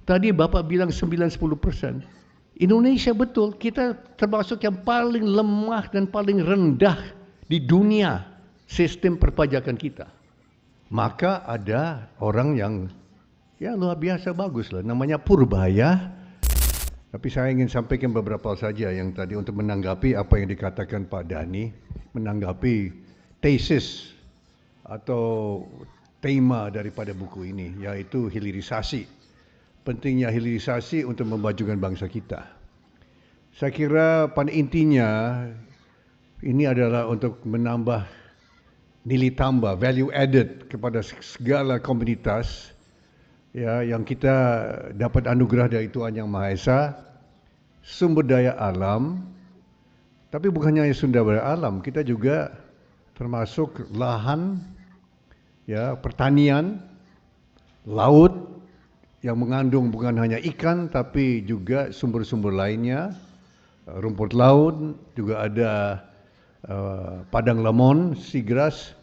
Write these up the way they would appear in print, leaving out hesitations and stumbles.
Tadi Bapak bilang 9-10%. Indonesia betul, kita termasuk yang paling lemah dan paling rendah di dunia sistem perpajakan kita. Maka ada orang yang ya luar biasa bagus lah, namanya Purbaya. Tapi saya ingin sampaikan beberapa saja yang tadi untuk menanggapi apa yang dikatakan Pak Dhani, menanggapi tesis atau tema daripada buku ini, yaitu hilirisasi. Pentingnya hilirisasi untuk memajukan bangsa kita. Saya kira pada intinya ini adalah untuk menambah nilai tambah, value added kepada segala komunitas ya, yang kita dapat anugerah dari Tuhan Yang Maha Esa, sumber daya alam, tapi bukan hanya sumber daya alam, kita juga termasuk lahan, ya, pertanian, laut, yang mengandung bukan hanya ikan tapi juga sumber-sumber lainnya, rumput laut, juga ada padang lemon, seagrass.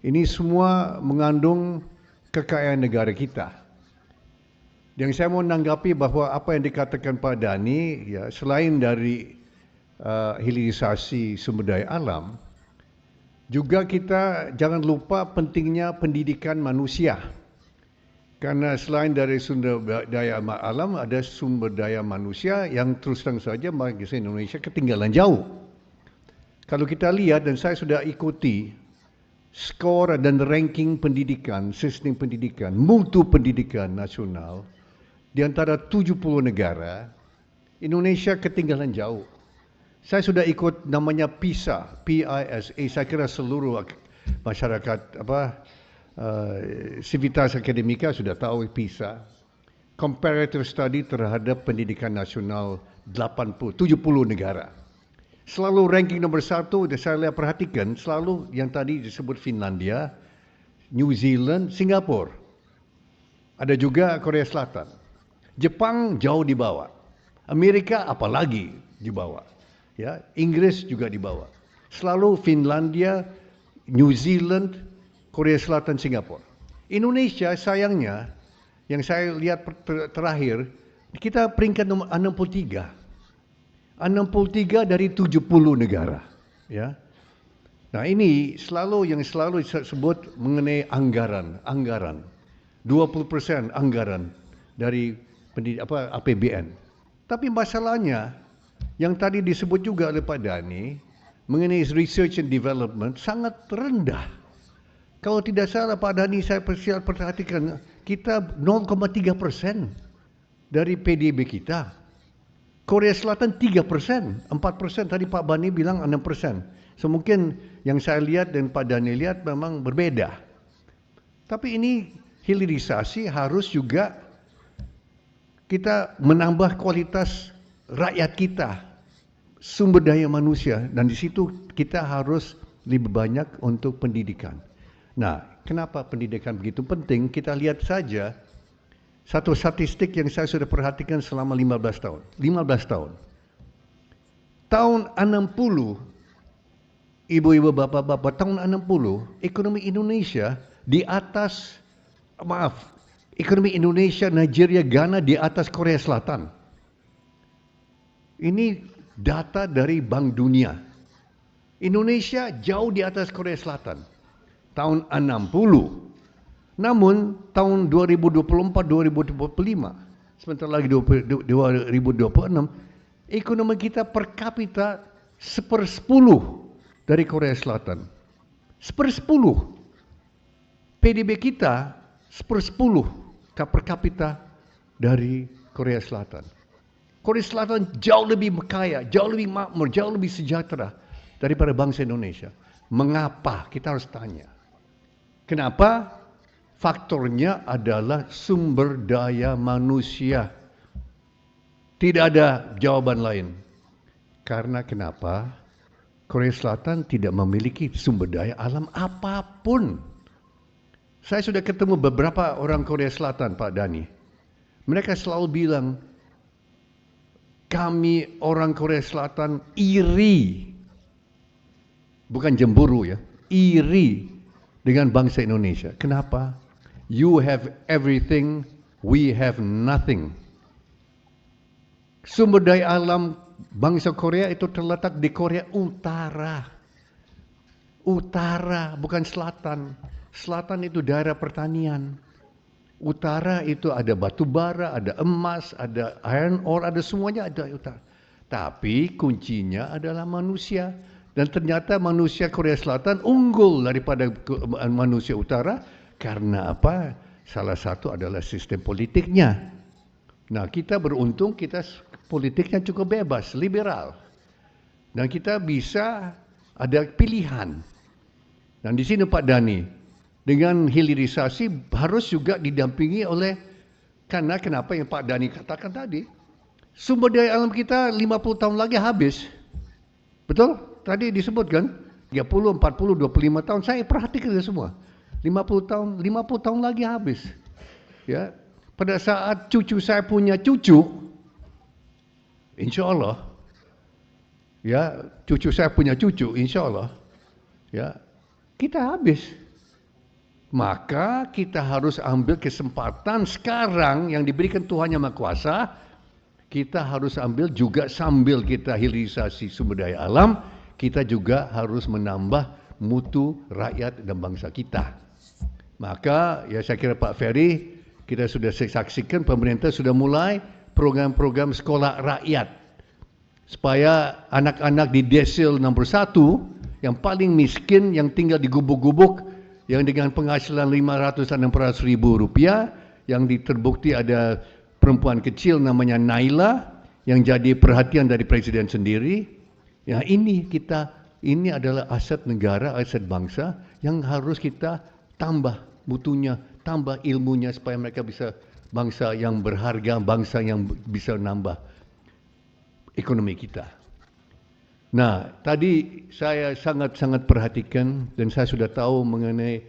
Ini semua mengandung kekayaan negara kita. Yang saya mau menanggapi bahwa apa yang dikatakan Pak Dhani, ya, selain dari hilirisasi sumber daya alam, juga kita jangan lupa pentingnya pendidikan manusia. Karena selain dari sumber daya alam, ada sumber daya manusia yang terus terang saja bangsa Indonesia ketinggalan jauh. Kalau kita lihat, dan saya sudah ikuti skor dan ranking pendidikan, sistem pendidikan, mutu pendidikan nasional, di antara 70 negara, Indonesia ketinggalan jauh. Saya sudah ikut namanya PISA, PISA, saya kira seluruh masyarakat Civitas Akademika sudah tahu PISA, comparative study terhadap pendidikan nasional 70 negara. Selalu ranking nomor 1, dan saya lihat perhatikan, selalu yang tadi disebut Finlandia, New Zealand, Singapura. Ada juga Korea Selatan. Jepang jauh di bawah. Amerika apalagi di bawah. Ya, Inggris juga di bawah. Selalu Finlandia, New Zealand, Korea Selatan, Singapura. Indonesia sayangnya, yang saya lihat terakhir, kita peringkat nomor 63. 63 dari 70 negara. Ya. Nah ini yang selalu disebut mengenai anggaran. 20% anggaran dari APBN. Tapi masalahnya, yang tadi disebut juga oleh Pak Dhani, mengenai research and development sangat rendah. Kalau tidak salah Pak Dhani, saya perhatikan, kita 0,3% dari PDB kita. Korea Selatan 3%, 4%, tadi Pak Bani bilang 6%. So mungkin yang saya lihat dan Pak Dhani lihat memang berbeda. Tapi ini hilirisasi harus juga kita menambah kualitas rakyat kita, sumber daya manusia, dan di situ kita harus lebih banyak untuk pendidikan. Nah, kenapa pendidikan begitu penting? Kita lihat saja satu statistik yang saya sudah perhatikan selama 15 tahun. 15 tahun. Tahun 60, ibu-ibu, bapak-bapak, tahun 60, ekonomi Indonesia di atas, ekonomi Indonesia, Nigeria, Ghana di atas Korea Selatan. Ini data dari Bank Dunia. Indonesia jauh di atas Korea Selatan. Tahun 60. Namun tahun 2024-2025, sebentar lagi 2026, ekonomi kita per kapita 1/10 dari Korea Selatan. 1/10. PDB kita 1/10 per kapita dari Korea Selatan. Korea Selatan jauh lebih kaya, jauh lebih makmur, jauh lebih sejahtera daripada bangsa Indonesia. Mengapa? Kita harus tanya. Kenapa? Faktornya adalah sumber daya manusia. Tidak ada jawaban lain. Karena kenapa? Korea Selatan tidak memiliki sumber daya alam apapun. Saya sudah ketemu beberapa orang Korea Selatan, Pak Dhani. Mereka selalu bilang, kami orang Korea Selatan iri. Bukan cemburu ya, iri dengan bangsa Indonesia. Kenapa? You have everything, we have nothing. Sumber daya alam bangsa Korea itu terletak di Korea Utara. Utara, bukan selatan. Selatan itu daerah pertanian. Utara itu ada batu bara, ada emas, ada iron ore, ada semuanya ada utara. Tapi kuncinya adalah manusia. Dan ternyata manusia Korea Selatan unggul daripada manusia utara. Karena apa? Salah satu adalah sistem politiknya. Nah, kita beruntung, kita politiknya cukup bebas, liberal. Dan kita bisa ada pilihan. Dan di sini Pak Dhani, dengan hilirisasi harus juga didampingi oleh, karena kenapa yang Pak Dhani katakan tadi, sumber daya alam kita 50 tahun lagi habis. Betul? Tadi disebutkan 30, 40, 25 tahun, saya perhatikan itu semua. 50 tahun lagi habis. Ya, pada saat cucu saya punya cucu, insya Allah, ya, cucu saya punya cucu, insya Allah, ya, kita habis. Maka kita harus ambil kesempatan sekarang yang diberikan Tuhan Yang Maha Kuasa. Kita harus ambil juga sambil kita hilirisasi sumber daya alam, kita juga harus menambah mutu rakyat dan bangsa kita. Maka ya saya kira Pak Ferry, kita sudah saksikan pemerintah sudah mulai program-program sekolah rakyat. Supaya anak-anak di desil nomor 1 yang paling miskin, yang tinggal di gubuk-gubuk, yang dengan penghasilan 500 dan 600 ribu rupiah, yang terbukti ada perempuan kecil namanya Naila, yang jadi perhatian dari Presiden sendiri. Ya, ini adalah aset negara, aset bangsa yang harus kita tambah mutunya, tambah ilmunya supaya mereka bisa bangsa yang berharga, bangsa yang bisa nambah ekonomi kita. Nah, tadi saya sangat-sangat perhatikan dan saya sudah tahu mengenai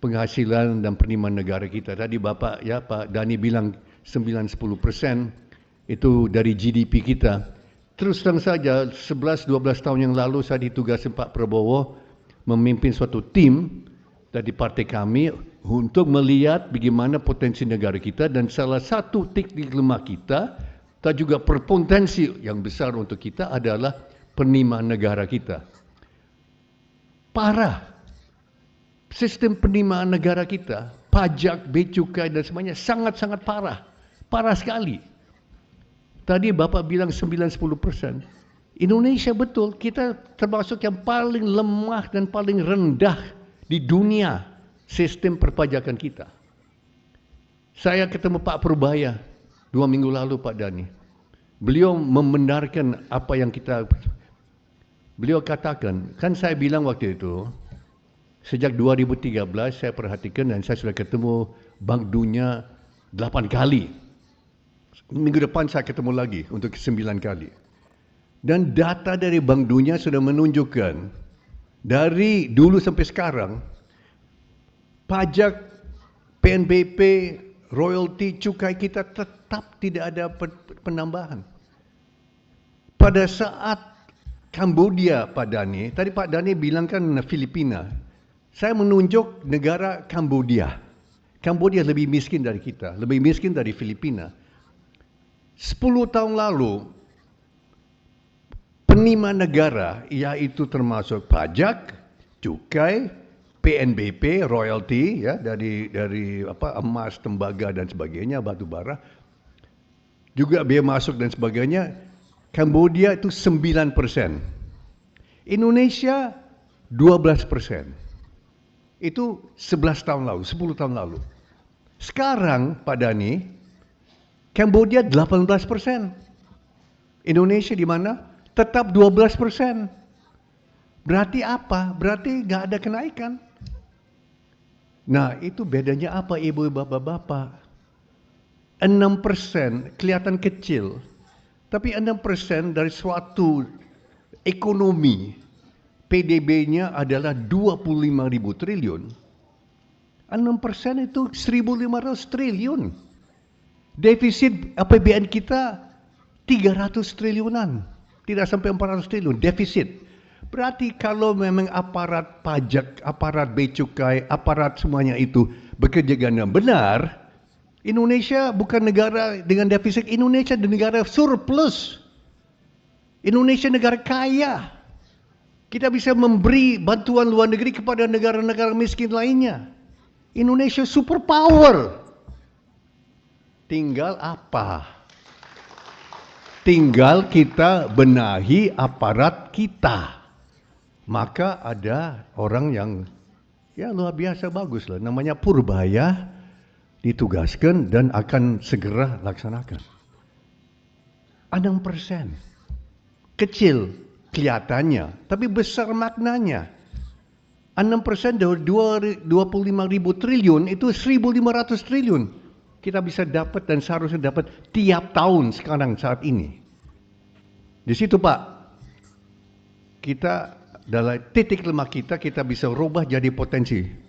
penghasilan dan penerimaan negara kita. Tadi Bapak, ya Pak Dhani bilang 9-10% itu dari GDP kita. Terus terang saja, 11-12 tahun yang lalu saya ditugaskan Pak Prabowo memimpin suatu tim dari partai kami untuk melihat bagaimana potensi negara kita, dan salah satu titik lemah kita dan juga berpotensi yang besar untuk kita adalah penerimaan negara kita. Parah. Sistem penerimaan negara kita, pajak, bea cukai dan semuanya sangat-sangat parah. Parah sekali. Tadi Bapak bilang 9-10%. Indonesia betul, kita termasuk yang paling lemah dan paling rendah di dunia sistem perpajakan kita. Saya ketemu Pak Purbaya 2 minggu lalu Pak Dhani. Beliau membenarkan apa yang beliau katakan. Kan saya bilang waktu itu, sejak 2013 saya perhatikan dan saya sudah ketemu Bank Dunia 8 kali. Minggu depan saya ketemu lagi untuk 9 kali. Dan data dari Bank Dunia sudah menunjukkan dari dulu sampai sekarang pajak, PNBP, royalti, cukai kita tetap tidak ada penambahan. Pada saat Kambodia, Pak Dhani, tadi Pak Dhani bilang kan Filipina. Saya menunjuk negara Kambodia. Kambodia lebih miskin dari kita, lebih miskin dari Filipina. 10 tahun lalu, penerimaan negara, yaitu termasuk pajak, cukai, PNBP, royalti, ya, dari emas, tembaga dan sebagainya, batu bara, juga biaya masuk dan sebagainya, Kambodia itu 9%. Indonesia 12%. Itu 11 tahun lalu, 10 tahun lalu. Sekarang, Pak Dhani, Kambodia 18%. Indonesia di mana? Tetap 12%. Berarti apa? Berarti nggak ada kenaikan. Nah, itu bedanya apa ibu, bapak-bapak? 6% kelihatan kecil. Tapi 6% dari suatu ekonomi, PDB-nya adalah 25.000 triliun. 6% itu 1.500 triliun. Defisit APBN kita 300 triliunan. Tidak sampai 400 triliun defisit. Berarti kalau memang aparat pajak, aparat bea cukai, aparat semuanya itu bekerja dengan benar, Indonesia bukan negara dengan defisit, Indonesia negara surplus. Indonesia negara kaya. Kita bisa memberi bantuan luar negeri kepada negara-negara miskin lainnya. Indonesia superpower. Tinggal apa? Tinggal kita benahi aparat kita. Maka ada orang yang ya luar biasa bagus lah. Namanya Purbaya, ditugaskan dan akan segera laksanakan. 6%. Kecil kelihatannya, tapi besar maknanya. 6% dari 25.000 triliun itu 1.500 triliun. Kita bisa dapat dan seharusnya dapat tiap tahun sekarang saat ini. Di situ Pak, kita dalam titik lemah kita bisa rubah jadi potensi.